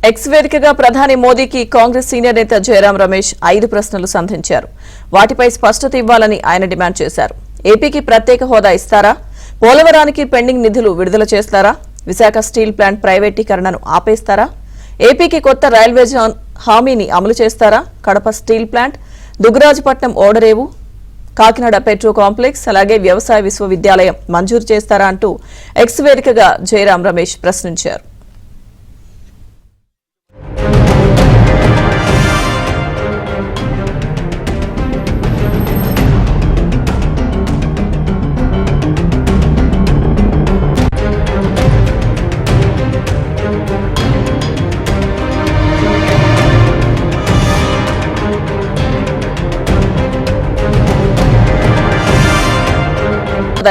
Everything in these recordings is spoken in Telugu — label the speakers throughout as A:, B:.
A: ఎక్స్ వేదికగా ప్రధాని మోదీకి కాంగ్రెస్ సీనియర్ నేత జయరాం రమేష్ 5 ప్రశ్నలు సంధించారు. వాటిపై స్పష్టత ఇవ్వాలని ఆయన డిమాండ్ చేశారు. ఏపీకి ప్రత్యేక హోదా ఇస్తారా? పోలవరానికి పెండింగ్ నిధులు విడుదల చేస్తారా? విశాఖ స్టీల్ ప్లాంట్ ప్రైవేటీకరణను ఆపేస్తారా? ఏపీకి కొత్త రైల్వే జోన్ హామీని అమలు చేస్తారా? కడప స్టీల్ ప్లాంట్, దుగ్గరాజపట్నం ఓడరేవు, కాకినాడ పెట్రో కాంప్లెక్స్, అలాగే వ్యవసాయ విశ్వవిద్యాలయం మంజూరు చేస్తారా అంటూ ఎక్స్ వేదికగా జయరాం రమేష్ ప్రశ్నించారు.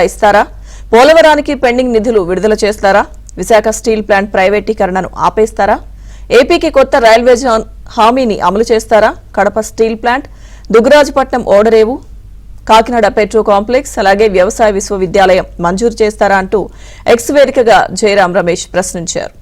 A: ఇస్తారా? పోలవరానికి పెండింగ్ నిధులు విడుదల చేస్తారా? విశాఖ స్టీల్ ప్లాంట్ ప్రైవేటీకరణను ఆపేస్తారా? ఏపీకి కొత్త రైల్వే జోన్ హామీని అమలు చేస్తారా? కడప స్టీల్ ప్లాంట్, దుగ్గరాజపట్నం ఓడరేవు, కాకినాడ పెట్రో కాంప్లెక్స్, అలాగే వ్యవసాయ విశ్వవిద్యాలయం మంజూరు చేస్తారా అంటూ ఎక్స్ వేదికగా జయరాం రమేష్ ప్రశ్నించారు.